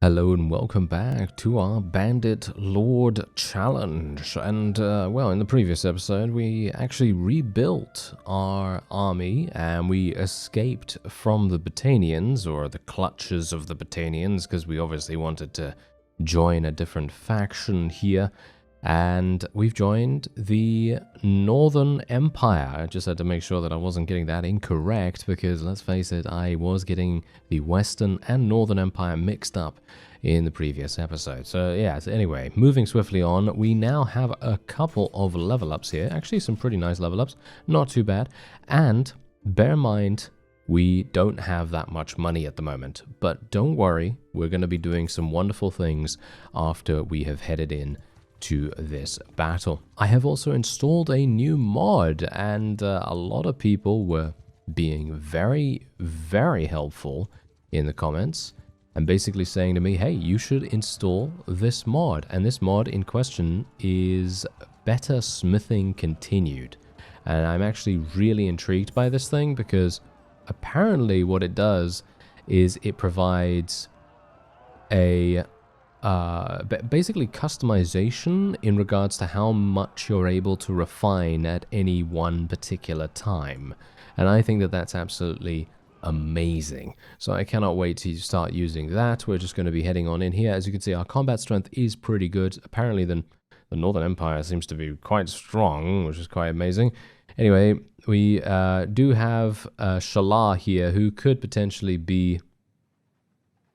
Hello and welcome back to our Bannerlord challenge. And, well, in the previous episode, we actually rebuilt our army and we escaped from the Battanians, or the clutches of the Battanians, because we obviously wanted to join a different faction here. And we've joined the Northern Empire. I just had to make sure that I wasn't getting that incorrect, because let's face it, I was getting the Western and Northern Empire mixed up in the previous episode. So yeah, so anyway, moving swiftly on, we now have a couple of level ups here. Actually, some pretty nice level ups, not too bad. And bear in mind, we don't have that much money at the moment, but don't worry, we're going to be doing some wonderful things after we have headed in to this battle. I have also installed a new mod, and a lot of people were being very helpful in the comments and basically saying to me, hey, you should install this mod. And this mod in question is Better Smithing Continued. And I'm actually really intrigued by this thing, because apparently what it does is it provides a basically customization in regards to how much you're able to refine at any one particular time. And I think that that's absolutely amazing. So I cannot wait to start using that. We're just going to be heading on in here. As you can see, our combat strength is pretty good. Apparently the Northern Empire seems to be quite strong, which is quite amazing. Anyway, we do have Shalar here, who could potentially be...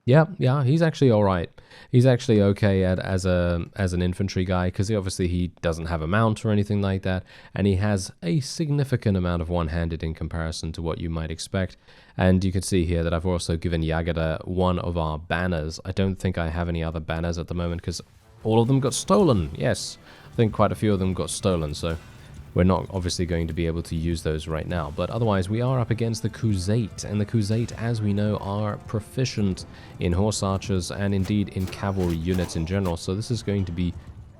Yeah, he's actually all right. He's actually okay as an infantry guy, because he doesn't have a mount or anything like that, and he has a significant amount of one-handed in comparison to what you might expect. And you can see here that I've also given Yagada one of our banners. I don't think I have any other banners at the moment, because all of them got stolen. Yes, I think quite a few of them got stolen, so we're not obviously going to be able to use those right now. But otherwise, we are up against the Khuzait. And the Khuzait, as we know, are proficient in horse archers and indeed in cavalry units in general. So this is going to be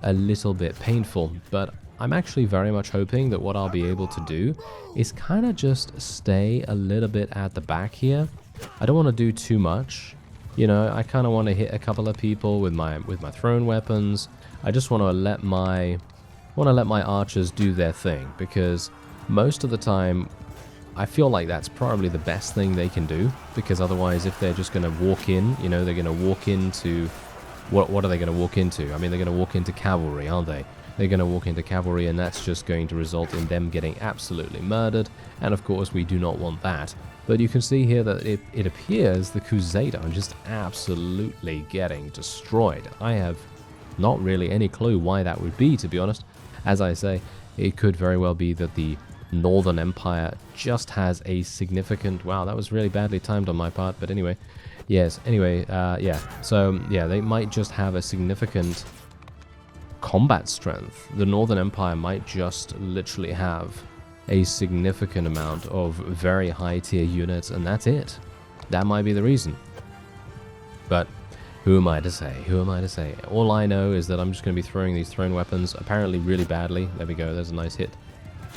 a little bit painful. But I'm actually very much hoping that what I'll be able to do is kind of just stay a little bit at the back here. I don't want to do too much. You know, I kind of want to hit a couple of people with my thrown weapons. I just want to let my archers do their thing, because most of the time I feel like that's probably the best thing they can do, because otherwise if they're just going to walk in, you know, they're going to walk into... What are they going to walk into? I mean, they're going to walk into cavalry, aren't they? They're going to walk into cavalry, and that's just going to result in them getting absolutely murdered, and of course we do not want that. But you can see here that it appears the Khuzait are just absolutely getting destroyed. I have not really any clue why that would be, to be honest. As I say, it could very well be that the Northern Empire just has a significant... Wow, that was really badly timed on my part, but anyway. Yes, anyway, yeah. So, yeah, they might just have a significant combat strength. The Northern Empire might just literally have a significant amount of very high-tier units, and that's it. That might be the reason. But... who am I to say? Who am I to say? All I know is that I'm just going to be throwing these thrown weapons apparently really badly. There we go. There's a nice hit.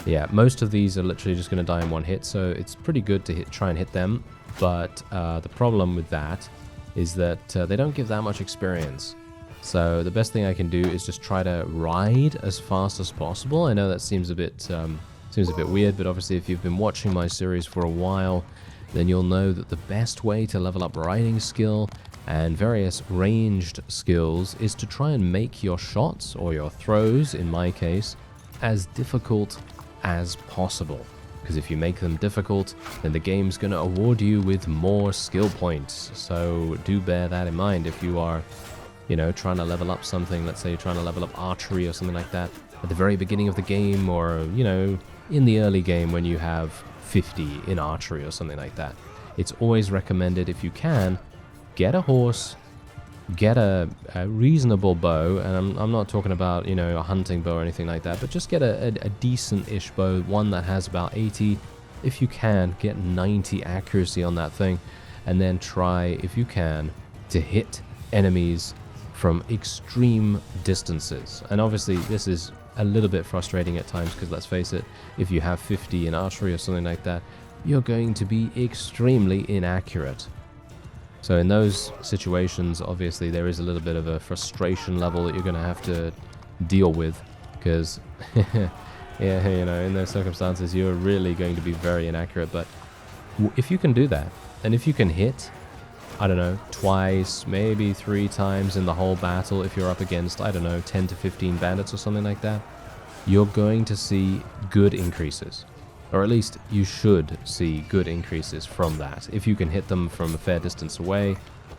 Yeah, most of these are literally just going to die in one hit, so it's pretty good to try and hit them. But the problem with that is that they don't give that much experience. So the best thing I can do is just try to ride as fast as possible. I know that seems a bit weird, but obviously if you've been watching my series for a while, then you'll know that the best way to level up riding skill and various ranged skills is to try and make your shots, or your throws in my case, as difficult as possible. Because if you make them difficult, then the game's going to award you with more skill points. So do bear that in mind if you are, you know, trying to level up something. Let's say you're trying to level up archery or something like that at the very beginning of the game, or, you know, in the early game when you have 50 in archery or something like that. It's always recommended, if you can, get a horse, get a reasonable bow, and I'm not talking about, you know, a hunting bow or anything like that, but just get a decent-ish bow, one that has about 80, if you can, get 90 accuracy on that thing, and then try, if you can, to hit enemies from extreme distances. And obviously this is a little bit frustrating at times, because let's face it, if you have 50 in archery or something like that, you're going to be extremely inaccurate. So in those situations, obviously, there is a little bit of a frustration level that you're going to have to deal with, because, yeah, you know, in those circumstances, you're really going to be very inaccurate. But if you can do that, and if you can hit, I don't know, twice, maybe 3 times in the whole battle, if you're up against, I don't know, 10 to 15 bandits or something like that, you're going to see good increases. Or at least you should see good increases from that. If you can hit them from a fair distance away,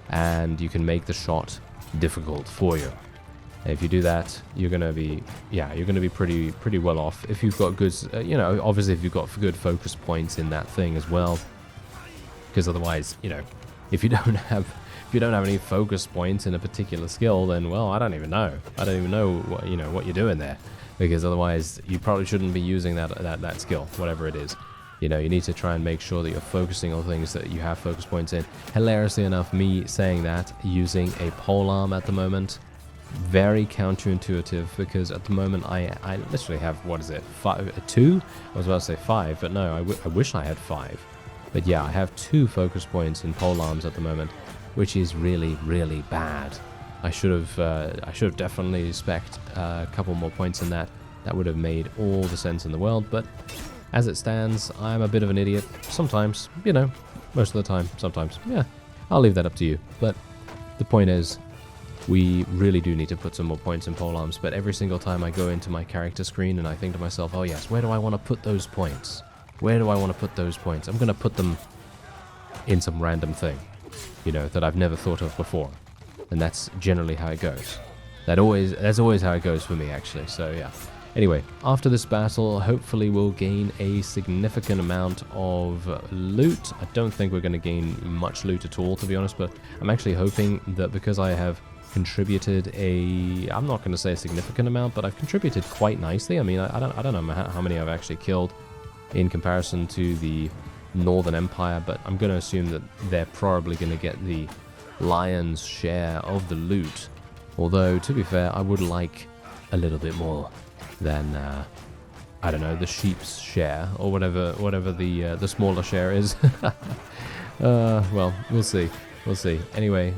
and you can make the shot difficult for you. If you do that, you're gonna be, yeah, you're gonna be pretty well off. If you've got good, you know, obviously if you've got good focus points in that thing as well, because otherwise, you know, if you don't have any focus points in a particular skill, then well, I don't even know what, you know, what you're doing there. Because otherwise, you probably shouldn't be using that skill, whatever it is. You know, you need to try and make sure that you're focusing on things that you have focus points in. Hilariously enough, me saying that, using a polearm at the moment, very counterintuitive, because at the moment I literally have, what is it, 2? I was about to say 5, but no, I wish I had 5. But yeah, I have 2 focus points in polearms at the moment, which is really, really bad. I should have definitely spec'd a couple more points in that. That would have made all the sense in the world, but as it stands, I'm a bit of an idiot. Sometimes, you know, most of the time, sometimes. Yeah, I'll leave that up to you. But the point is, we really do need to put some more points in polearms, but every single time I go into my character screen and I think to myself, oh yes, where do I want to put those points? Where do I want to put those points? I'm going to put them in some random thing, you know, that I've never thought of before. And that's generally how it goes. That's always how it goes for me, actually. So yeah. Anyway, after this battle, hopefully we'll gain a significant amount of loot. I don't think we're going to gain much loot at all, to be honest, but I'm actually hoping that because I have contributed I'm not going to say a significant amount, but I've contributed quite nicely. I mean, I don't know how many I've actually killed in comparison to the Northern Empire, but I'm going to assume that they're probably going to get the lion's share of the loot. Although, to be fair, I would like a little bit more than, I don't know, the sheep's share, or whatever the smaller share is. Well, we'll see. We'll see. Anyway,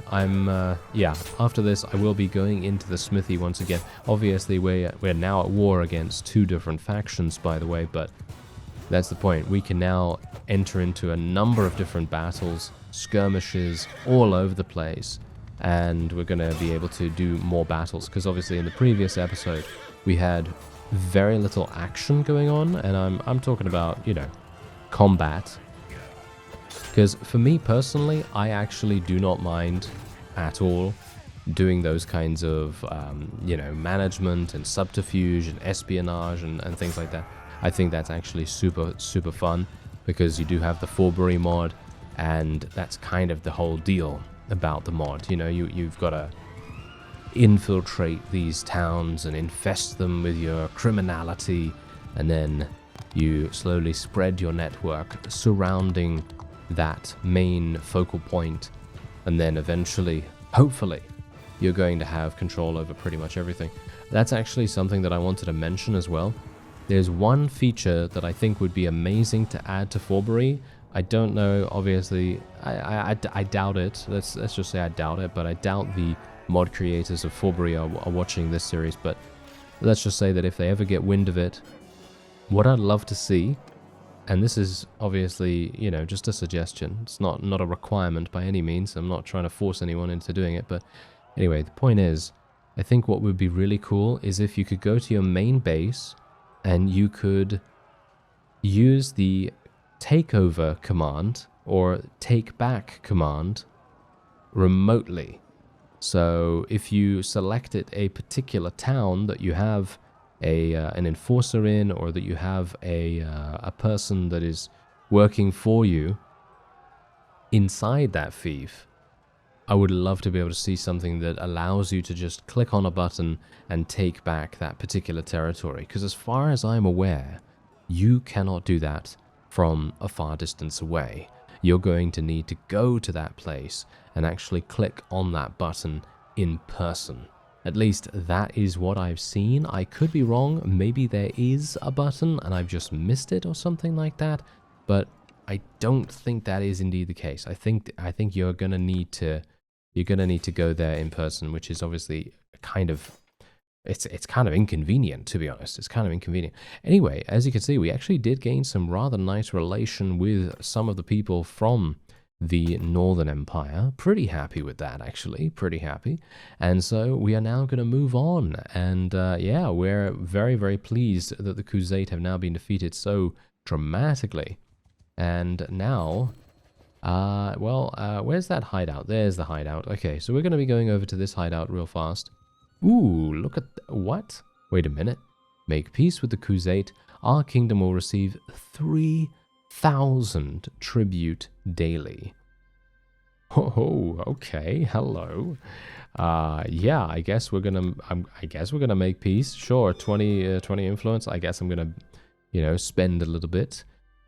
yeah, after this, I will be going into the smithy once again. Obviously, we're now at war against 2 different factions, by the way, but that's the point. We can now enter into a number of different battles, skirmishes all over the place, and we're going to be able to do more battles, because obviously in the previous episode we had very little action going on, and I'm talking about, you know, combat. Because for me personally, I actually do not mind at all doing those kinds of, you know, management and subterfuge and espionage and things like that. I think that's actually super, super fun, because you do have the Fourberie mod, and that's kind of the whole deal about the mod. You know, you've got to infiltrate these towns and infest them with your criminality, and then you slowly spread your network surrounding that main focal point, and then eventually, hopefully, you're going to have control over pretty much everything. That's actually something that I wanted to mention as well. There's one feature that I think would be amazing to add to Fourberie. I don't know, obviously, I doubt it. Let's just say I doubt it, but I doubt the mod creators of Fourberie are watching this series. But let's just say that if they ever get wind of it, what I'd love to see, and this is obviously, you know, just a suggestion. It's not a requirement by any means. I'm not trying to force anyone into doing it. But anyway, the point is, I think what would be really cool is if you could go to your main base and you could use the takeover command or take back command remotely. So if you selected a particular town that you have an enforcer in, or that you have a person that is working for you inside that fief, I would love to be able to see something that allows you to just click on a button and take back that particular territory. Because as far as I'm aware, you cannot do that from a far distance away. You're going to need to go to that place and actually click on that button in person. At least that is what I've seen. I could be wrong. Maybe there is a button and I've just missed it or something like that. But I don't think that is indeed the case. I think you're gonna need to go there in person, which is obviously kind of it's kind of inconvenient, to be honest. It's kind of inconvenient. Anyway, as you can see, we actually did gain some rather nice relation with some of the people from the Northern Empire. Pretty happy with that, actually. Pretty happy. And so we are now going to move on. And yeah, we're very, very pleased that the Crusade have now been defeated so dramatically. And now, where's that hideout? There's the hideout. Okay, so we're going to be going over to this hideout real fast. Ooh, look at what? Wait a minute. Make peace with the Crusade. Our kingdom will receive 3,000 tribute daily. Oh, okay. Hello. Yeah, I guess we're gonna make peace. Sure, 20 influence. I guess I'm gonna, spend a little bit.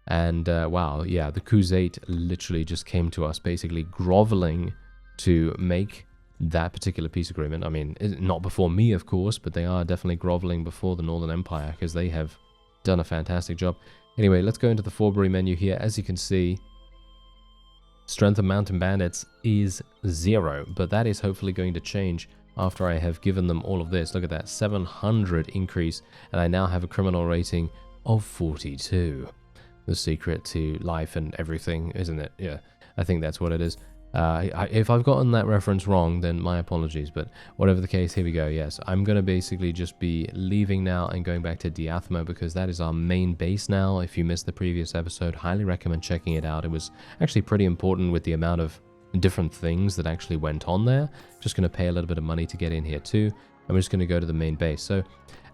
And wow, yeah, the Crusade literally just came to us, basically groveling to make that particular peace agreement. I mean, not before me, of course, but they are definitely groveling before the Northern Empire, because they have done a fantastic job. Anyway, let's go into the Fourberie menu here. As you can see, strength of mountain bandits is 0, but that is hopefully going to change after I have given them all of this. Look at that, 700 increase, and I now have a criminal rating of 42. The secret to life and everything, isn't it? Yeah, I think that's what it is. If I've gotten that reference wrong, then my apologies, but whatever the case, here we go. Yes, I'm going to basically just be leaving now and going back to Diathma, because that is our main base now. If you missed the previous episode, highly recommend checking it out. It was actually pretty important with the amount of different things that actually went on there. Just going to pay a little bit of money to get in here too, and we're just going to go to the main base. So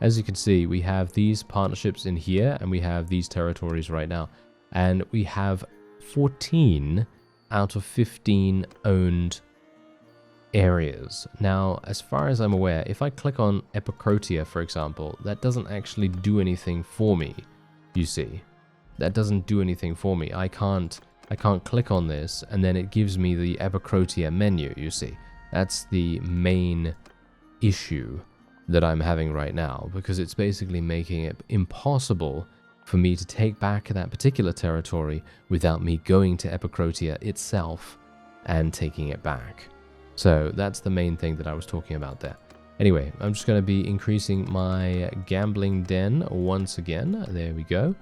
as you can see, we have these partnerships in here, and we have these territories right now, and we have 14 out of 15 owned areas. Now, as far as I'm aware, if I click on Epicrotia, for example, that doesn't actually do anything for me, you see. That doesn't do anything for me. I can't click on this, and then it gives me the Epicrotia menu, you see. That's the main issue that I'm having right now, because it's basically making it impossible for me to take back that particular territory without me going to Epicrotia itself and taking it back. So that's the main thing that I was talking about there. Anyway, I'm just going to be increasing my gambling den once again. There we go.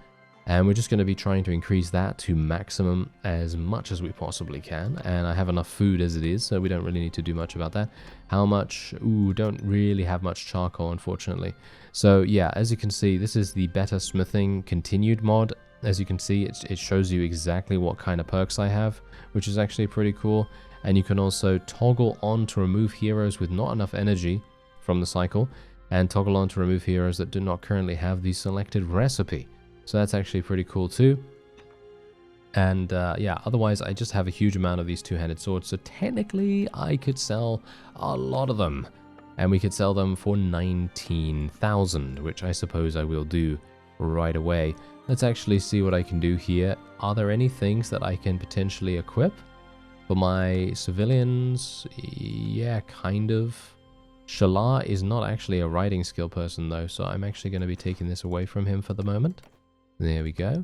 And we're just going to be trying to increase that to maximum as much as we possibly can. And I have enough food as it is, so we don't really need to do much about that. How much? Ooh, don't really have much charcoal, unfortunately. So yeah, as you can see, this is the Better Smithing Continued mod. As you can see, it shows you exactly what kind of perks I have, which is actually pretty cool. And you can also toggle on to remove heroes with not enough energy from the cycle, and toggle on to remove heroes that do not currently have the selected recipe. So that's actually pretty cool too. And yeah, otherwise I just have a huge amount of these two-handed swords, so technically I could sell a lot of them. And we could sell them for 19,000, which I suppose I will do right away. Let's actually see what I can do here. Are there any things that I can potentially equip for my civilians? Yeah, kind of. Shalar is not actually a riding skill person though, so I'm actually going to be taking this away from him for the moment. There we go.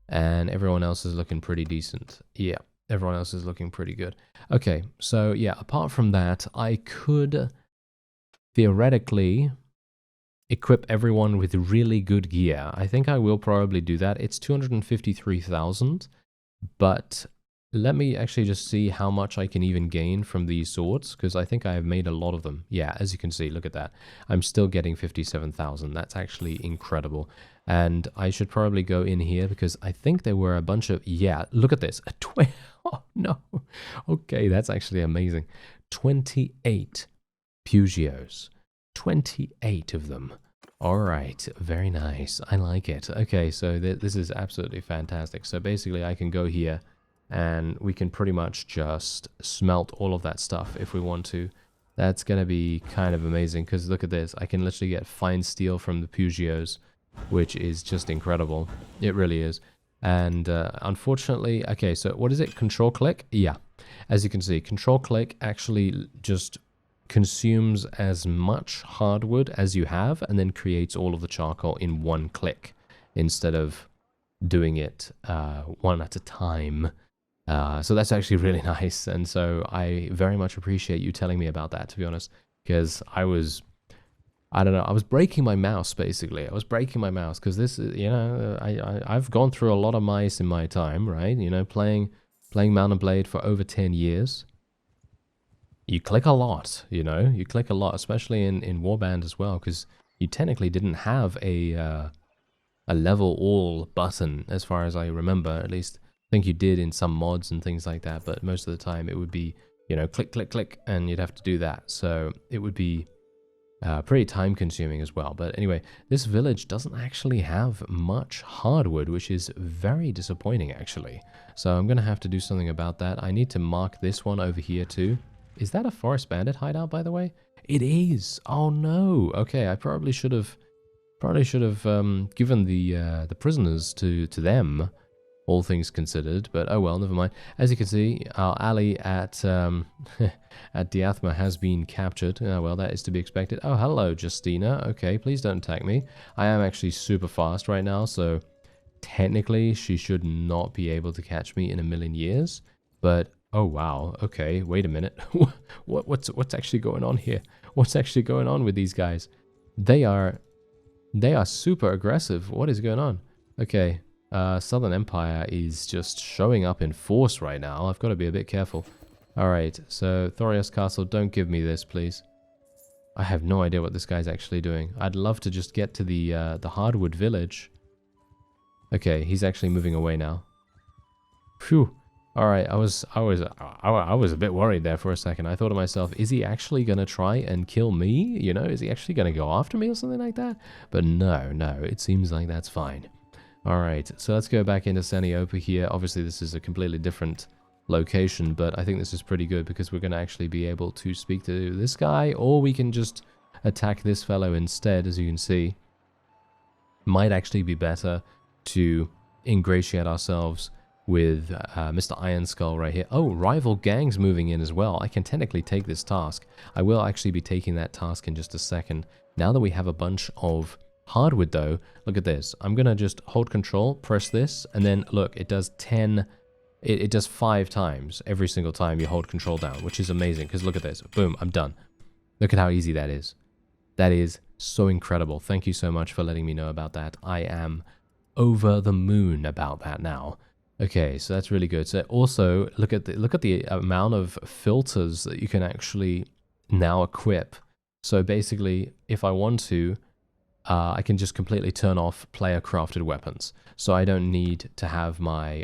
And everyone else is looking pretty decent. Yeah, everyone else is looking pretty good. Okay, so yeah, apart from that, I could theoretically equip everyone with really good gear. I think I will probably do that. It's 253,000, but let me actually just see how much I can even gain from these swords, because I think I have made a lot of them. Yeah, as you can see, look at that. I'm still getting 57,000. That's actually incredible. And I should probably go in here, because I think there were a bunch of... Yeah, look at this. Oh, no. Okay, that's actually amazing. 28 pugios. 28 of them. All right, very nice. I like it. Okay, so this is absolutely fantastic. So basically, I can go here, and we can pretty much just smelt all of that stuff if we want to. That's going to be kind of amazing, because look at this. I can literally get fine steel from the pugios, which is just incredible. It really is. And unfortunately, okay, so what is it? Control click? Yeah. As you can see, control click actually just consumes as much hardwood as you have, and then creates all of the charcoal in one click instead of doing it one at a time. So that's actually really nice, and so I very much appreciate you telling me about that, to be honest, because I don't know, I was breaking my mouse, basically. I was breaking my mouse, because this is, you know, I've gone through a lot of mice in my time, right? You know, playing Mount and Blade for over 10 years. You click a lot, you know? You click a lot, especially in Warband as well, because you technically didn't have a level all button, as far as I remember. At least I think you did in some mods and things like that, but most of the time it would be, you know, click, click, click, and you'd have to do that. So it would be pretty time consuming as well. But anyway, this village doesn't actually have much hardwood, which is very disappointing, actually. So I'm going to have to do something about that. I need to mark this one over here too. Is that a forest bandit hideout, by the way? It is. Oh no. Okay, I probably should have given the prisoners to them, all things considered, but oh well, never mind. As you can see, our ally at at Diathma has been captured. Oh well, that is to be expected. Oh, hello, Justina. Okay, please don't attack me. I am actually super fast right now, so technically she should not be able to catch me in a million years. But oh wow, okay, wait a minute. What's actually going on here? What's actually going on with these guys? They are super aggressive. What is going on? Okay. Southern Empire is just showing up in force right now. I've got to be a bit careful. Alright, so Thorios Castle, don't give me this, please. I have no idea what this guy's actually doing. I'd love to just get to the hardwood village. Okay, he's actually moving away now. Phew. Alright, I was a bit worried there for a second. I thought to myself, is he actually going to try and kill me? You know, is he actually going to go after me or something like that? But no, it seems like that's fine. Alright, so let's go back into Saniopa here. Obviously, this is a completely different location, but I think this is pretty good because we're going to actually be able to speak to this guy, or we can just attack this fellow instead, as you can see. Might actually be better to ingratiate ourselves with Mr. Iron Skull right here. Oh, rival gangs moving in as well. I can technically take this task. I will actually be taking that task in just a second. Now that we have a bunch of hardwood though, look at this. I'm gonna just hold control, press this, and then look, it does 10, it does 5 times every single time you hold control down, which is amazing, because look at this. Boom, I'm done. Look at how easy that is. That is so incredible. Thank you so much for letting me know about that. I am over the moon about that now. Okay, so that's really good. So also, look at the amount of filters that you can actually now equip. So basically, if I want to, I can just completely turn off player crafted weapons. So I don't need to have my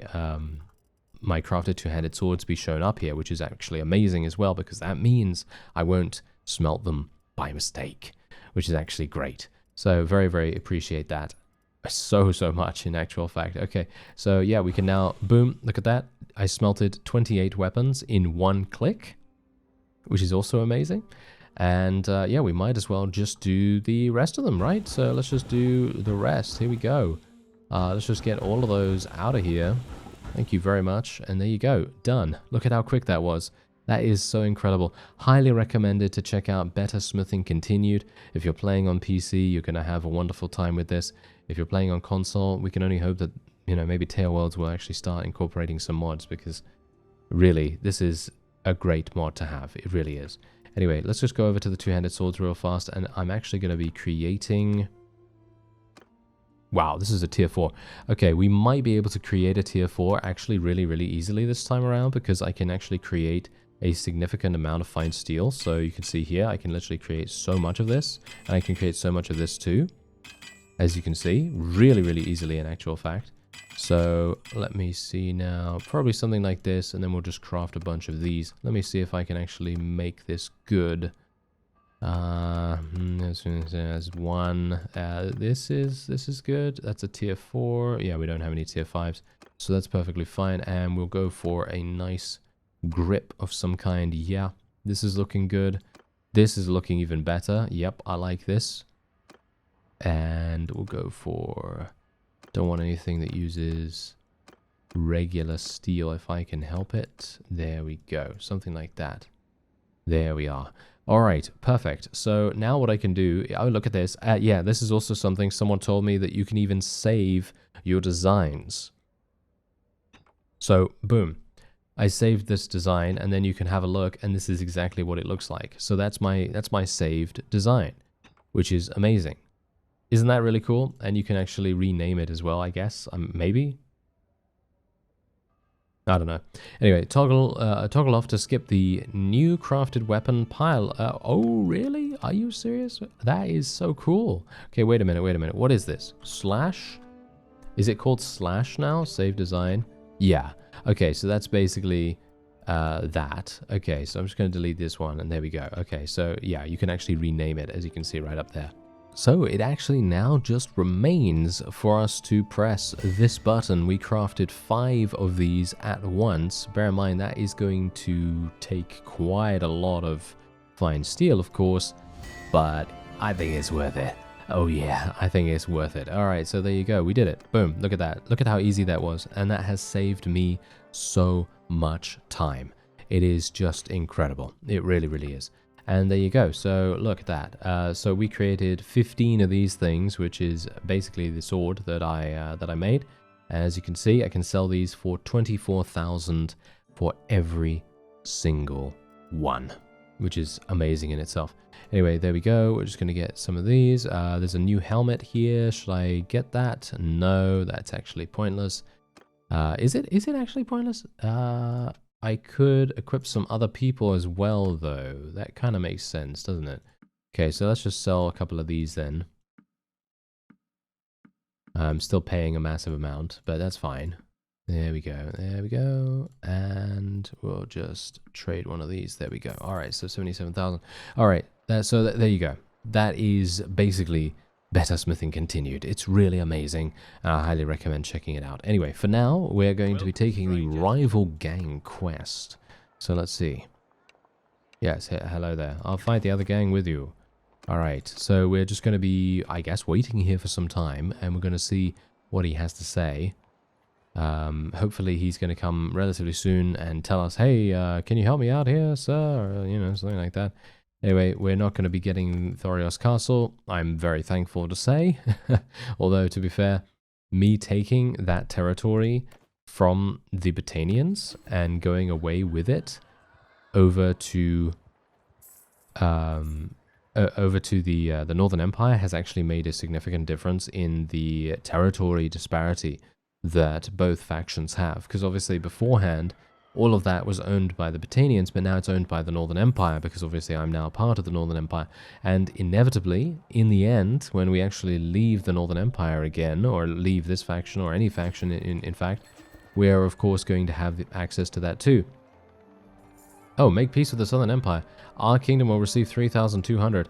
my crafted two-handed swords be shown up here, which is actually amazing as well, because that means I won't smelt them by mistake, which is actually great. So very, very appreciate that so much in actual fact. Okay, so yeah, we can now, boom, look at that. I smelted 28 weapons in 1 click, which is also amazing. And yeah, we might as well just do the rest of them, right? So let's just do the rest. Here we go. Let's just get all of those out of here. Thank you very much. And there you go. Done. Look at how quick that was. That is so incredible. Highly recommended to check out Better Smithing Continued. If you're playing on PC, you're going to have a wonderful time with this. If you're playing on console, we can only hope that, you know, maybe Tale Worlds will actually start incorporating some mods, because really, this is a great mod to have. It really is. Anyway, let's just go over to the two-handed swords real fast, and I'm actually going to be creating... Wow, this is a tier 4. Okay, we might be able to create a tier 4 actually really, really easily this time around, because I can actually create a significant amount of fine steel. So you can see here, I can literally create so much of this, and I can create so much of this too, as you can see, really, really easily in actual fact. So let me see now, probably something like this, and then we'll just craft a bunch of these. Let me see if I can actually make this good. There's one. This is good. That's a tier 4. Yeah, we don't have any tier 5s, so that's perfectly fine. And we'll go for a nice grip of some kind. Yeah, this is looking good. This is looking even better. Yep, I like this. And we'll go for... Don't want anything that uses regular steel if I can help it. There we go. Something like that. There we are. All right, perfect. So now what I can do, oh, look at this. Yeah, this is also something someone told me, that you can even save your designs. So boom, I saved this design, and then you can have a look, and this is exactly what it looks like. So that's my saved design, which is amazing. Isn't that really cool? And you can actually rename it as well, I guess. Maybe. I don't know. Anyway, toggle off to skip the new crafted weapon pile. Oh, really? Are you serious? That is so cool. Okay, wait a minute. What is this? Slash? Is it called slash now? Save design? Yeah. Okay, so that's basically that. Okay, so I'm just going to delete this one, and there we go. Okay, so yeah, you can actually rename it, as you can see right up there. So it actually now just remains for us to press this button. We crafted 5 of these at once. Bear in mind that is going to take quite a lot of fine steel, of course, but I think it's worth it. Oh yeah, I think it's worth it. Alright, so there you go. We did it. Boom, look at that. Look at how easy that was. And that has saved me so much time. It is just incredible. It really, really is. And there you go. So look at that. So we created 15 of these things, which is basically the sword that I made. As you can see, I can sell these for 24,000 for every single one, which is amazing in itself. Anyway, there we go. We're just going to get some of these. There's a new helmet here. Should I get that? No, that's actually pointless. Is it actually pointless? I could equip some other people as well, though. That kind of makes sense, doesn't it? Okay, so let's just sell a couple of these then. I'm still paying a massive amount, but that's fine. There we go. There we go. And we'll just trade one of these. There we go. All right, so 77,000. All right, so there you go. That is basically Better Smithing Continued. It's really amazing. I highly recommend checking it out. Anyway, for now, we're going to be taking the Rival Gang quest. So let's see. Yes, hello there. I'll fight the other gang with you. Alright, so we're just going to be, I guess, waiting here for some time, and we're going to see what he has to say. Hopefully he's going to come relatively soon and tell us, hey, can you help me out here, sir? Or, you know, something like that. Anyway, we're not going to be getting Thorios Castle, I'm very thankful to say. Although, to be fair, me taking that territory from the Battanians and going away with it over to the Northern Empire has actually made a significant difference in the territory disparity that both factions have. Because obviously beforehand, all of that was owned by the Battanians, but now it's owned by the Northern Empire, because obviously I'm now part of the Northern Empire. And inevitably, in the end, when we actually leave the Northern Empire again, or leave this faction, or any faction in fact, we are of course going to have access to that too. Oh, make peace with the Southern Empire. Our kingdom will receive 3,200.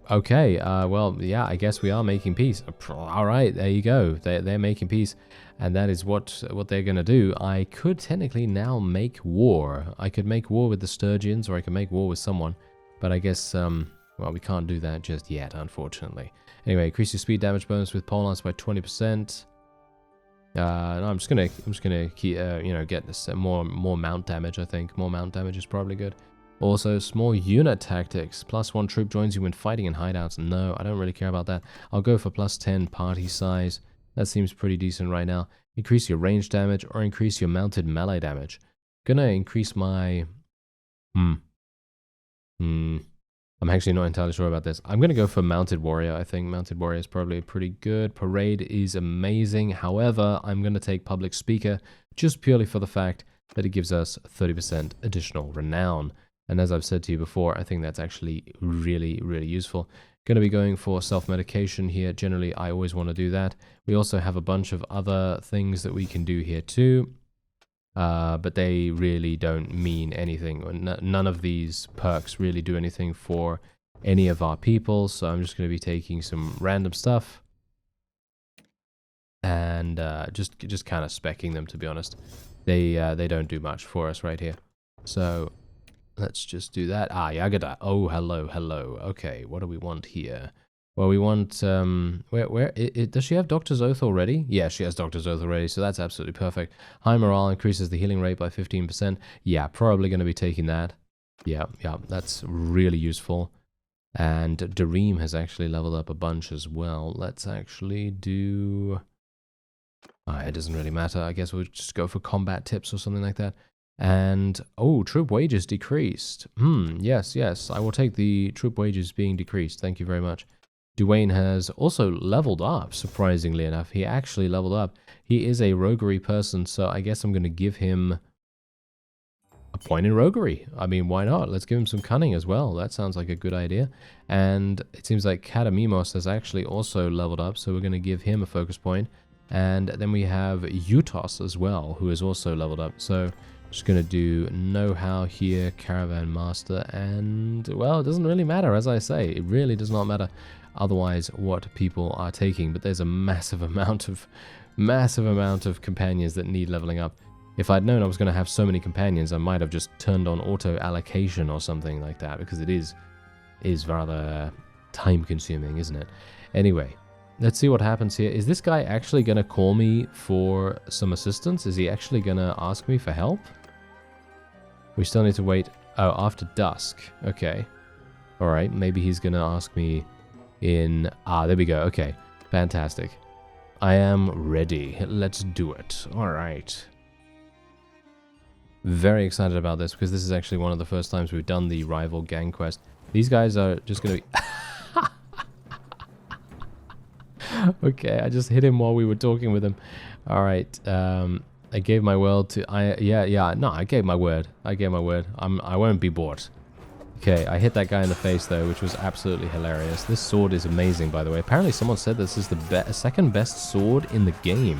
Okay, well, yeah, I guess we are making peace. Alright, there you go. They're making peace. And that is what they're going to do. I could technically now make war. I could make war with the Sturgians, or I could make war with someone. But I guess, well, we can't do that just yet, unfortunately. Anyway, increase your speed damage bonus with pole lance by 20%. No, I'm just gonna keep, you know, get this more mount damage. I think more mount damage is probably good. Also, small unit tactics. +1 troop joins you when fighting in hideouts. No, I don't really care about that. I'll go for +10 party size. That seems pretty decent right now. Increase your range damage or increase your mounted melee damage. Gonna increase my... I'm actually not entirely sure about this. I'm gonna go for mounted warrior. I think mounted warrior is probably pretty good. Parade is amazing. However, I'm gonna take public speaker just purely for the fact that it gives us 30% additional renown. And as I've said to you before, I think that's actually really, really useful. Going to be going for self-medication here. Generally, I always want to do that. We also have a bunch of other things that we can do here too. But they really don't mean anything. None of these perks really do anything for any of our people. So I'm just going to be taking some random stuff. And just kind of specking them, to be honest. They don't do much for us right here. So... let's just do that. Ah, Yagada. Oh, hello. Okay, what do we want here? Well, we want, does she have Doctor's Oath already? Yeah, she has Doctor's Oath already, so that's absolutely perfect. High morale increases the healing rate by 15%. Yeah, probably going to be taking that. Yeah, that's really useful. And Dareem has actually leveled up a bunch as well. Let's actually do... it doesn't really matter. I guess we'll just go for combat tips or something like that. And, oh, troop wages decreased. Yes. I will take the troop wages being decreased. Thank you very much. Duane has also leveled up, surprisingly enough. He actually leveled up. He is a roguery person, so I guess I'm going to give him a point in roguery. I mean, why not? Let's give him some cunning as well. That sounds like a good idea. And it seems like Katamimos has actually also leveled up, so we're going to give him a focus point. And then we have Utos as well, who is also leveled up. So just going to do know-how here, Caravan Master, and, well, it doesn't really matter, as I say. It really does not matter otherwise what people are taking. But there's a massive amount of companions that need leveling up. If I'd known I was going to have so many companions, I might have just turned on auto allocation or something like that, because it is rather time consuming, isn't it? Anyway, let's see what happens here. Is this guy actually going to call me for some assistance? Is he actually going to ask me for help? We still need to wait. Oh, after dusk. Okay. All right. Maybe he's going to ask me in... there we go. Okay. Fantastic. I am ready. Let's do it. All right. Very excited about this, because this is actually one of the first times we've done the rival gang quest. These guys are just going to be... Okay, I just hit him while we were talking with him. All right. I gave my word to... No, I gave my word. I won't be bought. Okay, I hit that guy in the face, though, which was absolutely hilarious. This sword is amazing, by the way. Apparently someone said this is the second best sword in the game.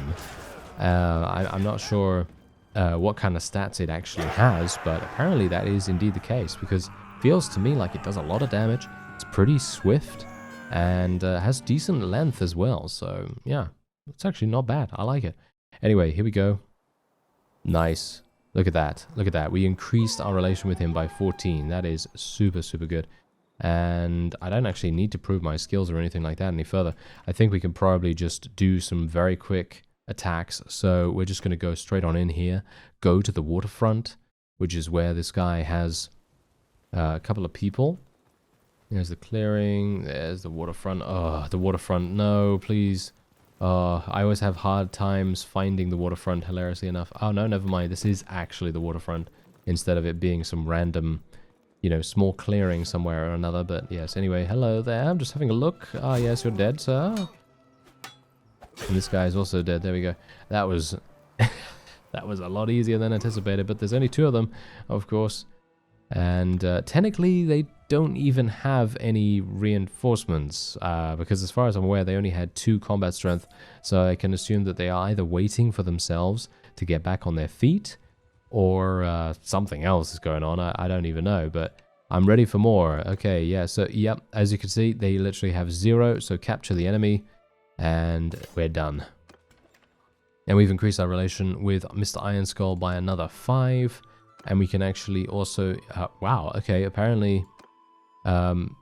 I'm not sure what kind of stats it actually has, but apparently that is indeed the case, because it feels to me like it does a lot of damage. It's pretty swift, and has decent length as well. So, yeah, it's actually not bad. I like it. Anyway, here we go. Nice. Look at that. Look at that. We increased our relation with him by 14. That is super, super good. And I don't actually need to prove my skills or anything like that any further. I think we can probably just do some very quick attacks. So we're just going to go straight on in here. Go to the waterfront, which is where this guy has a couple of people. There's the clearing. There's the waterfront. Oh, the waterfront. No, please. I always have hard times finding the waterfront, hilariously enough. Oh, no, never mind. This is actually the waterfront, instead of it being some random, you know, small clearing somewhere or another. But yes, anyway, hello there. I'm just having a look. Ah, yes, you're dead, sir. And this guy is also dead. There we go. That was... that was a lot easier than anticipated, but there's only 2 of them, of course. And technically, they don't even have any reinforcements, because as far as I'm aware, they only had 2 combat strength, so I can assume that they are either waiting for themselves to get back on their feet, or something else is going on. I don't even know, but I'm ready for more. Okay, yeah, so, yep, as you can see, they literally have 0, so capture the enemy, and we're done. And we've increased our relation with Mr. Iron Skull by another 5, and we can actually also... wow, okay, apparently...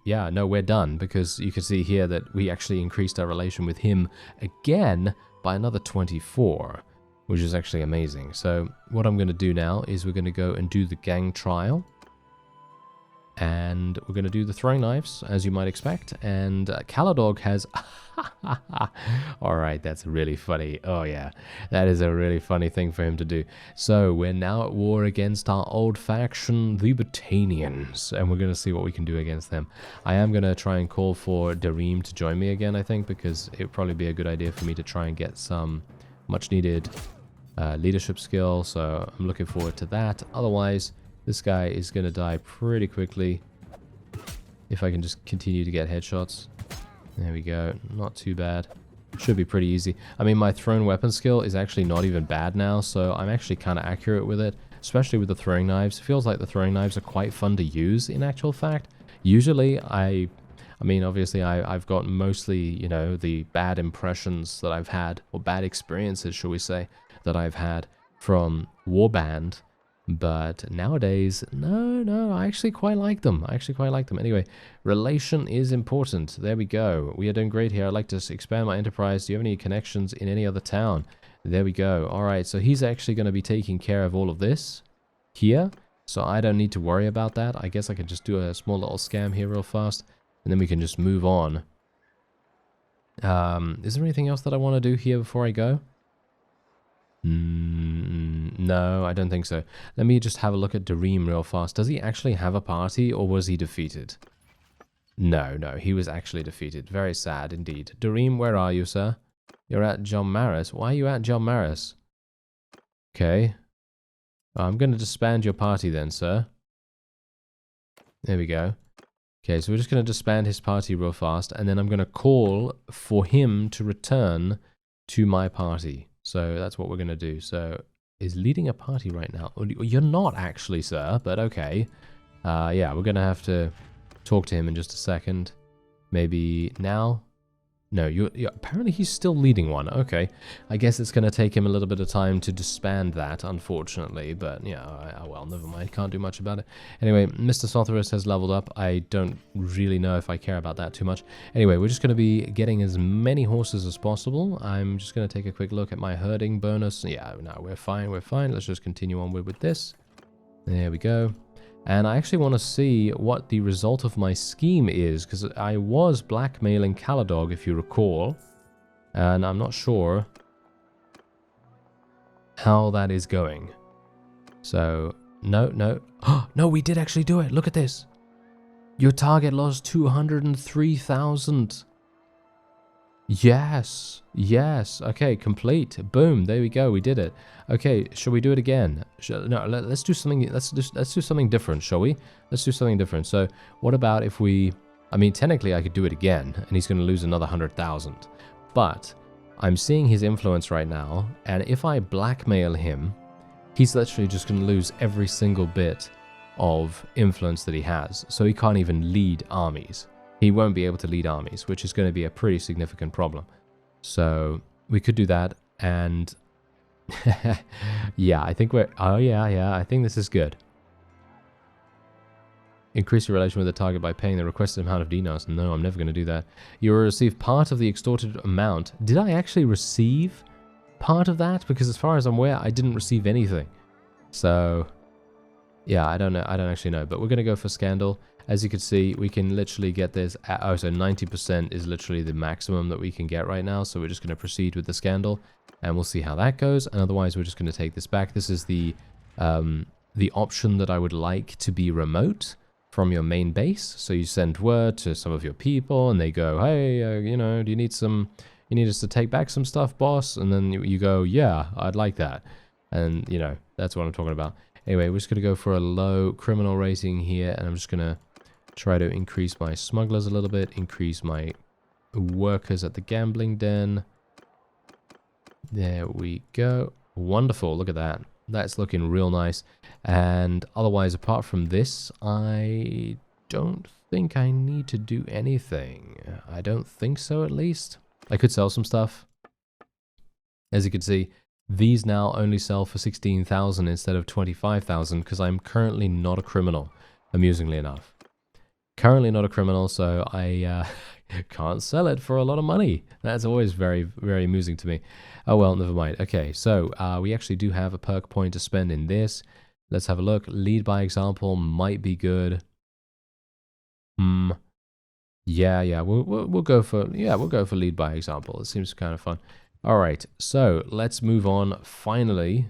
yeah, no, we're done, because you can see here that we actually increased our relation with him again by another 24, which is actually amazing. So what I'm going to do now is we're going to go and do the gang trial, and we're going to do the throwing knives, as you might expect, and Caladog has... Alright, that's really funny. Oh yeah, that is a really funny thing for him to do. So we're now at war against our old faction, the Battanians, and we're going to see what we can do against them. I am going to try and call for Dareem to join me again, I think, because it would probably be a good idea for me to try and get some much needed leadership skill, so I'm looking forward to that. Otherwise, this guy is going to die pretty quickly if I can just continue to get headshots. There we go. Not too bad. Should be pretty easy. I mean, my thrown weapon skill is actually not even bad now, so I'm actually kind of accurate with it, especially with the throwing knives. It feels like the throwing knives are quite fun to use, in actual fact. Usually, I mean, obviously, I've got mostly, you know, the bad impressions that I've had, or bad experiences, shall we say, that I've had from Warband. But nowadays, no, I actually quite like them. Anyway, relation is important. There we go. We are doing great here. I'd like to expand my enterprise. Do you have any connections in any other town? There we go. All right, so he's actually going to be taking care of all of this here. So I don't need to worry about that. I guess I can just do a small little scam here real fast, and then we can just move on. Is there anything else that I want to do here before I go? No, I don't think so. Let me just have a look at Dareem real fast. Does he actually have a party, or was he defeated? No, he was actually defeated. Very sad indeed. Dareem, where are you, sir? You're at John Maris. Why are you at John Maris? Okay. I'm going to disband your party then, sir. There we go. Okay, so we're just going to disband his party real fast, and then I'm going to call for him to return to my party. So that's what we're going to do. So, is leading a party right now? You're not actually, sir, but okay. Yeah, we're going to have to talk to him in just a second. Maybe now? No, you're apparently he's still leading one. Okay. I guess it's going to take him a little bit of time to disband that, unfortunately. But, yeah, well, never mind. Can't do much about it. Anyway, Mr. Sothorus has leveled up. I don't really know if I care about that too much. Anyway, we're just going to be getting as many horses as possible. I'm just going to take a quick look at my herding bonus. Yeah, no, we're fine. We're fine. Let's just continue on with this. There we go. And I actually want to see what the result of my scheme is, because I was blackmailing Caladog, if you recall, and I'm not sure how that is going. So, no. Oh, no, we did actually do it. Look at this. Your target lost 203,000. Yes. Okay, complete. Boom. There we go. We did it. Okay, shall we do it again? No, let's do something. Let's do something different, shall we? Let's do something different. So, what about if we? I mean, technically, I could do it again, and he's going to lose another 100,000. But I'm seeing his influence right now, and if I blackmail him, he's literally just going to lose every single bit of influence that he has. So he can't even lead armies. He won't be able to lead armies, which is going to be a pretty significant problem. So we could do that, and yeah, I think we're... Oh, yeah, I think this is good. Increase your relation with the target by paying the requested amount of dinars. No, I'm never going to do that. You will receive part of the extorted amount. Did I actually receive part of that? Because as far as I'm aware, I didn't receive anything. So, yeah, I don't know. I don't actually know. But we're going to go for Scandal. As you can see, we can literally get this. Oh, so 90% is literally the maximum that we can get right now. So we're just going to proceed with the Scandal, and we'll see how that goes. And otherwise, we're just going to take this back. This is the option that I would like to be remote from your main base. So you send word to some of your people, and they go, "Hey, you know, do you need some? You need us to take back some stuff, boss?" And then you go, "Yeah, I'd like that." And you know, that's what I'm talking about. Anyway, we're just going to go for a low criminal rating here, and I'm just going to try to increase my smugglers a little bit, increase my workers at the gambling den. There we go. Wonderful, look at that. That's looking real nice. And otherwise, apart from this, I don't think I need to do anything. I don't think so, at least. I could sell some stuff. As you can see, these now only sell for 16,000 instead of 25,000 because I'm currently not a criminal, amusingly enough. Currently not a criminal, so I can't sell it for a lot of money. That's always very, very amusing to me. Oh well, never mind. Okay, so we actually do have a perk point to spend in this. Let's have a look. Lead by example might be good. Yeah. We'll go for lead by example. It seems kind of fun. All right, so let's move on finally.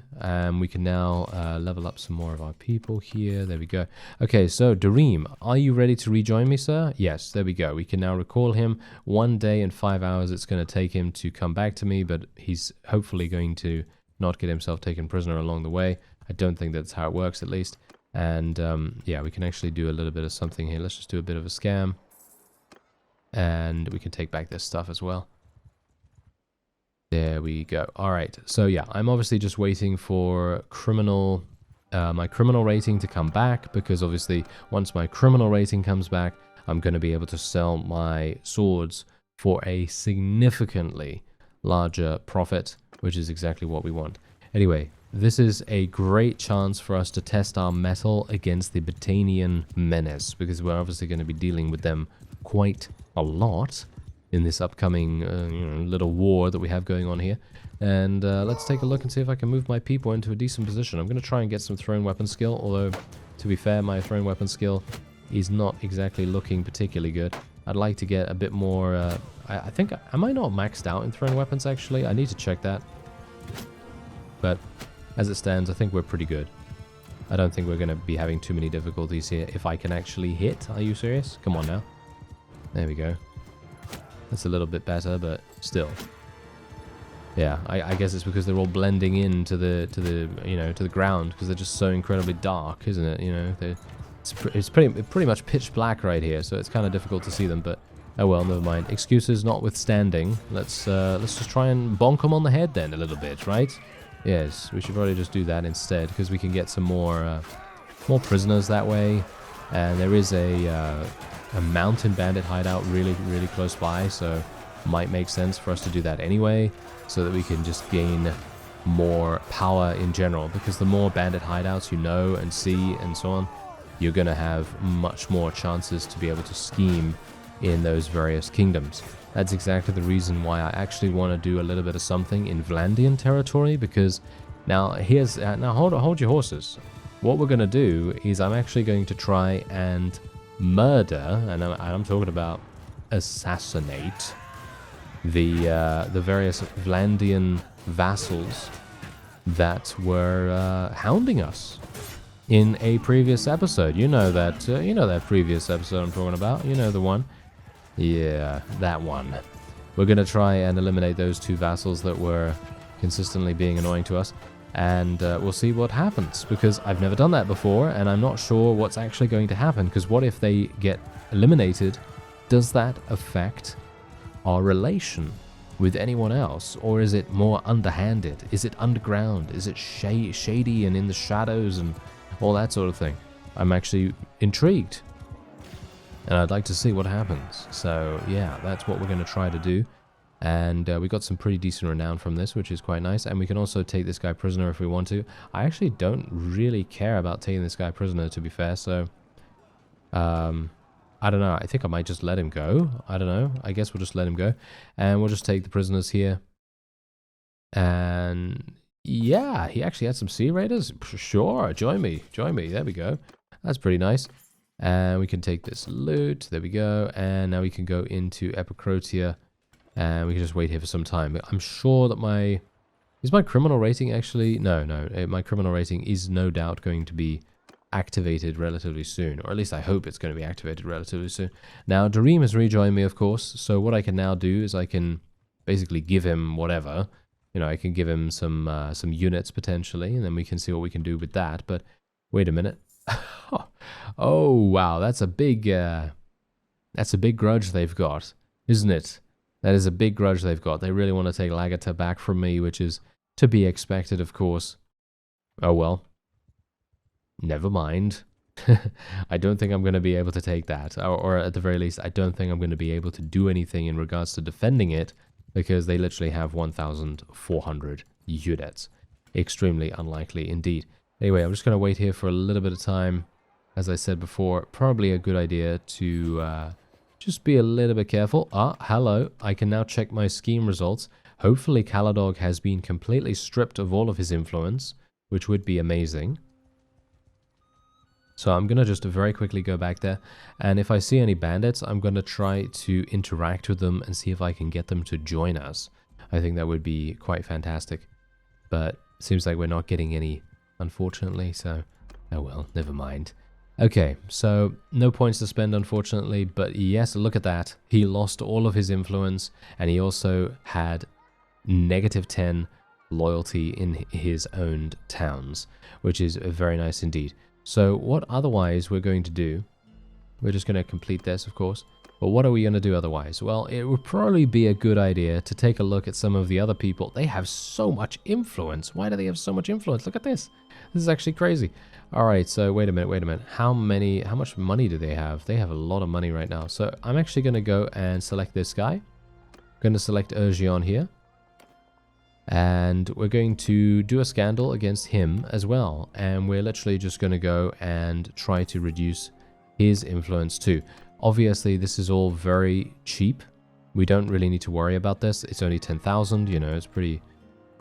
We can now level up some more of our people here. There we go. Okay, so Dareem, are you ready to rejoin me, sir? Yes, there we go. We can now recall him. 1 day and 5 hours it's going to take him to come back to me, but he's hopefully going to not get himself taken prisoner along the way. I don't think that's how it works, at least. And yeah, we can actually do a little bit of something here. Let's just do a bit of a scam. And we can take back this stuff as well. There we go. All right. So yeah, I'm obviously just waiting for my criminal rating to come back, because obviously once my criminal rating comes back, I'm going to be able to sell my swords for a significantly larger profit, which is exactly what we want. Anyway, this is a great chance for us to test our mettle against the Battanian menace, because we're obviously going to be dealing with them quite a lot in this upcoming little war that we have going on here. And let's take a look and see if I can move my people into a decent position. I'm going to try and get some thrown weapon skill, although To be fair, my thrown weapon skill is not exactly looking particularly good. I'd like to get a bit more... I think... Am I not maxed out in thrown weapons, actually? I need to check that. But as it stands, I think we're pretty good. I don't think we're going to be having too many difficulties here. If I can actually hit, are you serious? Come on now. There we go. That's a little bit better, but still. Yeah, I guess it's because they're all blending into the ground, because they're just so incredibly dark, isn't it? You know, it's pretty much pitch black right here, so it's kind of difficult to see them. But oh well, never mind. Excuses notwithstanding, let's just try and bonk them on the head then a little bit, right? Yes, we should probably just do that instead, because we can get some more prisoners that way. And there is a mountain bandit hideout really close by, so might make sense for us to do that anyway, so that we can just gain more power in general. Because the more bandit hideouts you know and see and so on, you're going to have much more chances to be able to scheme in those various kingdoms. That's exactly the reason why I actually want to do a little bit of something in Vlandian territory, because now here's... now hold your horses. What we're going to do is I'm actually going to try and murder, and I'm talking about assassinate, the various Vlandian vassals that were hounding us in a previous episode. You know that previous episode I'm talking about. You know the one. Yeah, that one. We're going to try and eliminate those two vassals that were consistently being annoying to us. And we'll see what happens, because I've never done that before, and I'm not sure what's actually going to happen, because what if they get eliminated? Does that affect our relation with anyone else, or is it more underhanded? Is it underground? Is it shady and in the shadows and all that sort of thing? I'm actually intrigued, and I'd like to see what happens. So yeah, that's what we're going to try to do. And we got some pretty decent renown from this, which is quite nice. And we can also take this guy prisoner if we want to. I actually don't really care about taking this guy prisoner, to be fair. So, I don't know. I think I might just let him go. I don't know. I guess we'll just let him go. And we'll just take the prisoners here. And yeah, he actually had some sea raiders. Sure, join me. Join me. There we go. That's pretty nice. And we can take this loot. There we go. And now we can go into Epicrotia. And we can just wait here for some time. I'm sure that my... Is my criminal rating actually... No. My criminal rating is no doubt going to be activated relatively soon. Or at least I hope it's going to be activated relatively soon. Now, Dareem has rejoined me, of course. So what I can now do is I can basically give him whatever. You know, I can give him some units potentially. And then we can see what we can do with that. But wait a minute. Oh, wow. That's a big grudge they've got, isn't it? That is a big grudge they've got. They really want to take Lagata back from me, which is to be expected, of course. Oh well. Never mind. I don't think I'm going to be able to take that. Or at the very least, I don't think I'm going to be able to do anything in regards to defending it, because they literally have 1,400 units. Extremely unlikely indeed. Anyway, I'm just going to wait here for a little bit of time. As I said before, probably a good idea to... just be a little bit careful. Ah, hello. I can now check my scheme results. Hopefully Caladog has been completely stripped of all of his influence, which would be amazing. So I'm going to just very quickly go back there. And if I see any bandits, I'm going to try to interact with them and see if I can get them to join us. I think that would be quite fantastic. But it seems like we're not getting any, unfortunately. So, oh well, never mind. Okay, so no points to spend, unfortunately, but yes, look at that. He lost all of his influence, and he also had -10 loyalty in his owned towns, which is very nice indeed. So what otherwise we're going to do, we're just going to complete this, of course, but what are we going to do otherwise? Well, it would probably be a good idea to take a look at some of the other people. They have so much influence. Why do they have so much influence? Look at this. This is actually crazy. All right, so wait a minute. How much money do they have? They have a lot of money right now. So I'm actually going to go and select this guy. I'm going to select Urgion here. And we're going to do a scandal against him as well. And we're literally just going to go and try to reduce his influence too. Obviously, this is all very cheap. We don't really need to worry about this. It's only 10,000, you know, it's pretty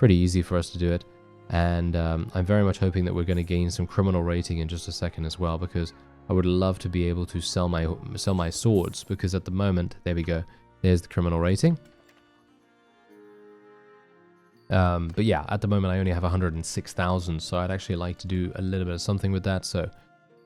easy for us to do it. And I'm very much hoping that we're going to gain some criminal rating in just a second as well, because I would love to be able to sell my swords, because at the moment, there we go, there's the criminal rating. But yeah, at the moment I only have 106,000, so I'd actually like to do a little bit of something with that. So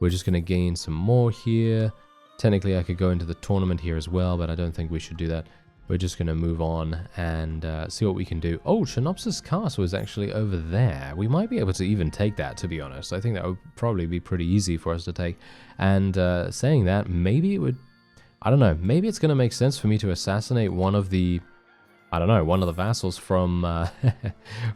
we're just going to gain some more here. Technically I could go into the tournament here as well, but I don't think we should do that. We're just going to move on and see what we can do. Oh, Shinopsis Castle is actually over there. We might be able to even take that, to be honest. I think that would probably be pretty easy for us to take. And saying that, maybe it would, I don't know, maybe it's going to make sense for me to assassinate one of the, I don't know, one of the vassals from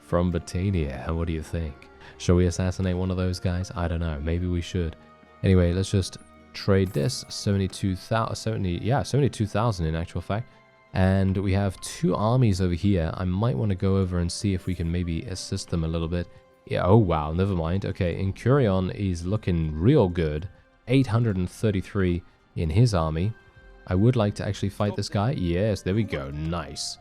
from Battania. What do you think? Shall we assassinate one of those guys? I don't know. Maybe we should. Anyway, let's just trade this. 72,000 in actual fact. And we have 2 armies over here. I might want to go over and see if we can maybe assist them a little bit. Yeah, oh wow, never mind. Okay, Incurion is looking real good. 833 in his army. I would like to actually fight this guy. Yes, there we go. Nice.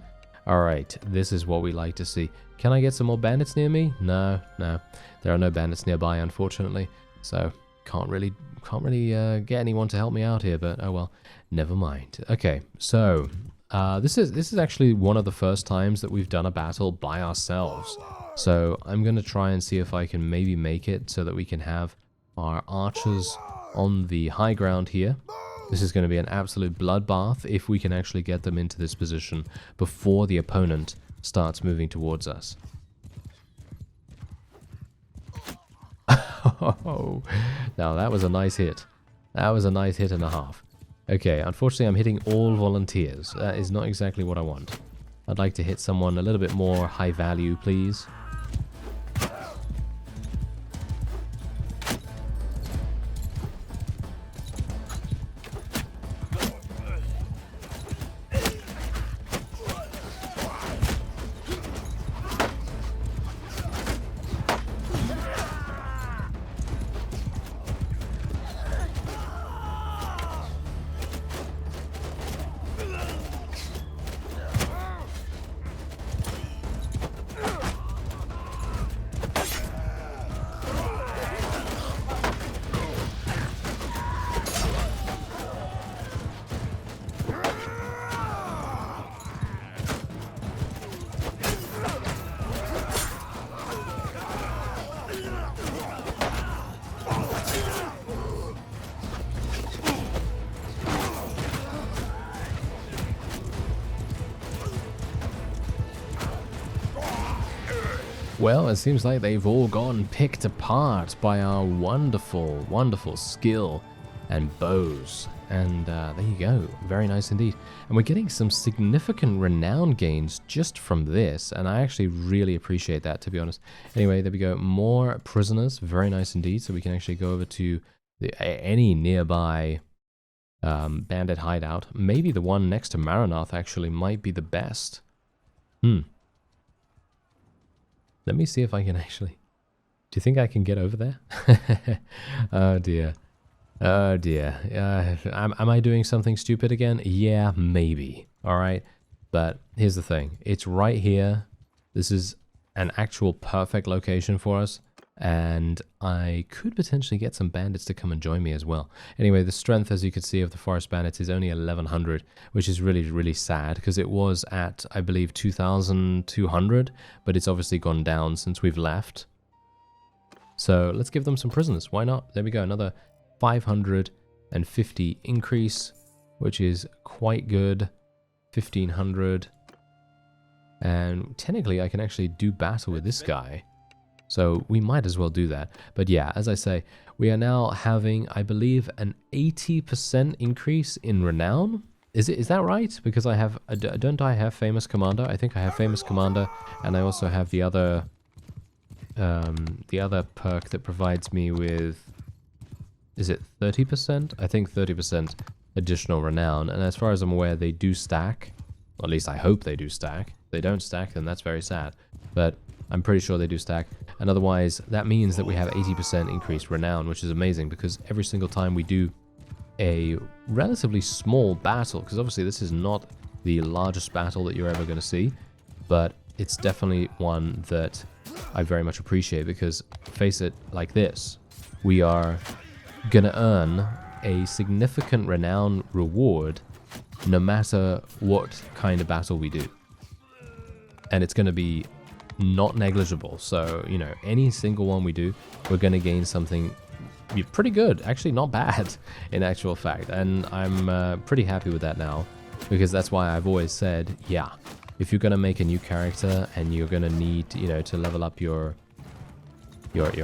Alright, this is what we like to see. Can I get some more bandits near me? No. There are no bandits nearby, unfortunately. So, can't really get anyone to help me out here, but oh well. Never mind. Okay, so this is actually one of the first times that we've done a battle by ourselves. So I'm going to try and see if I can maybe make it so that we can have our archers on the high ground here. This is going to be an absolute bloodbath if we can actually get them into this position before the opponent starts moving towards us. Oh, now that was a nice hit. That was a nice hit and a half. Okay, unfortunately I'm hitting all volunteers. That is not exactly what I want. I'd like to hit someone a little bit more high value, please. Well, it seems like they've all gone picked apart by our wonderful, wonderful skill and bows. And there you go. Very nice indeed. And we're getting some significant renown gains just from this. And I actually really appreciate that, to be honest. Anyway, there we go. More prisoners. Very nice indeed. So we can actually go over to any nearby bandit hideout. Maybe the one next to Maranath actually might be the best. Let me see if I can actually... Do you think I can get over there? Oh dear. Oh dear. Am I doing something stupid again? Yeah, maybe. Alright. But here's the thing. It's right here. This is an actual perfect location for us. And I could potentially get some bandits to come and join me as well. Anyway, the strength, as you can see, of the forest bandits is only 1100, which is really, really sad because it was at, I believe, 2200, but it's obviously gone down since we've left. So let's give them some prisoners. Why not? There we go. Another 550 increase, which is quite good. 1500. And technically, I can actually do battle with this guy. So we might as well do that. But yeah, as I say, we are now having, I believe, an 80% increase in renown. Is that right? Because I have, don't I have famous commander? I think I have famous commander, and I also have the other perk that provides me with, is it 30%? I think 30% additional renown. And as far as I'm aware, they do stack. Or at least I hope they do stack. If they don't stack, then that's very sad. But I'm pretty sure they do stack. And otherwise, that means that we have 80% increased renown, which is amazing because every single time we do a relatively small battle, because obviously this is not the largest battle that you're ever going to see, but it's definitely one that I very much appreciate, because face it like this, we are gonna earn a significant renown reward no matter what kind of battle we do. And it's gonna be not negligible. So, you know, any single one we do, we're gonna gain something pretty good, actually not bad in actual fact. And I'm pretty happy with that now, because that's why I've always said, yeah, if you're gonna make a new character and you're gonna need, you know, to level up your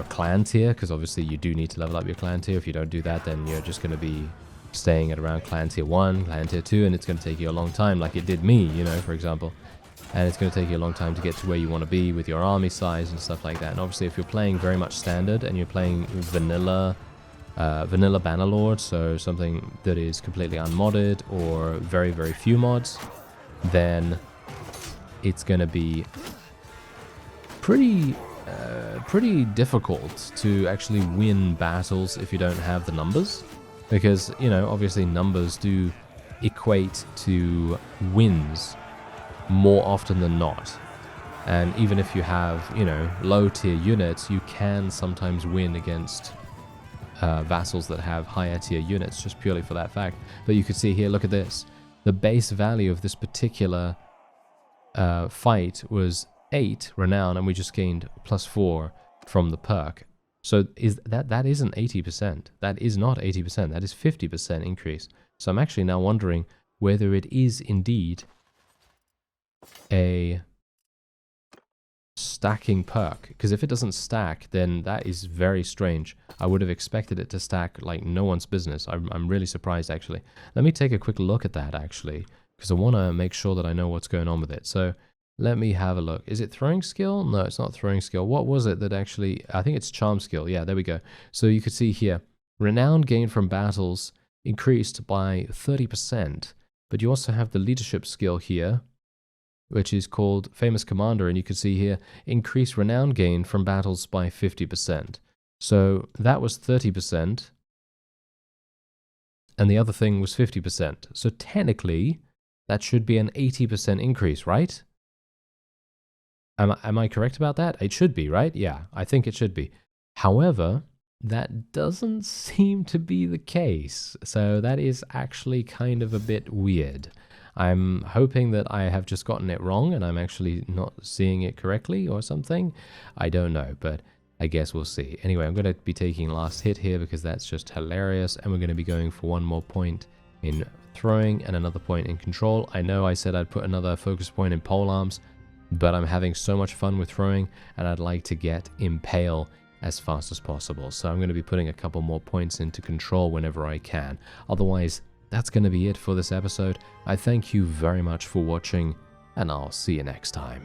clan tier, because obviously you do need to level up your clan tier. If you don't do that, then you're just gonna be staying at around clan tier 1, clan tier 2, and it's gonna take you a long time, like it did me, you know, for example. And it's going to take you a long time to get to where you want to be with your army size and stuff like that. And obviously, if you're playing very much standard and you're playing vanilla Bannerlord, so something that is completely unmodded or very, very few mods, then it's going to be pretty difficult to actually win battles if you don't have the numbers. Because, you know, obviously numbers do equate to wins more often than not. And even if you have, you know, low tier units, you can sometimes win against vassals that have higher tier units, just purely for that fact. But you could see here, look at this. The base value of this particular fight was 8 renown, and we just gained +4 from the perk. So that isn't 80%. That is not 80%. That is 50% increase. So I'm actually now wondering whether it is indeed a stacking perk, because if it doesn't stack, then that is very strange. I would have expected it to stack like no one's business. I'm really surprised, actually. Let me take a quick look at that, actually, because I want to make sure that I know what's going on with it. So let me have a look. Is it throwing skill? No, it's not throwing skill. What was it that actually, I think it's charm skill. Yeah, there we go. So you could see here, renown gained from battles increased by 30%, but you also have the leadership skill here, which is called Famous Commander, and you can see here, increased renown gain from battles by 50%. So that was 30%, and the other thing was 50%. So technically, that should be an 80% increase, right? Am I correct about that? It should be, right? Yeah, I think it should be. However, that doesn't seem to be the case. So that is actually kind of a bit weird. I'm hoping that I have just gotten it wrong and I'm actually not seeing it correctly or something. I don't know, but I guess we'll see. Anyway, I'm going to be taking last hit here because that's just hilarious, and we're going to be going for one more point in throwing and another point in control. I know I said I'd put another focus point in polearms, but I'm having so much fun with throwing and I'd like to get impale as fast as possible. So I'm going to be putting a couple more points into control whenever I can. Otherwise, that's going to be it for this episode. I thank you very much for watching, and I'll see you next time.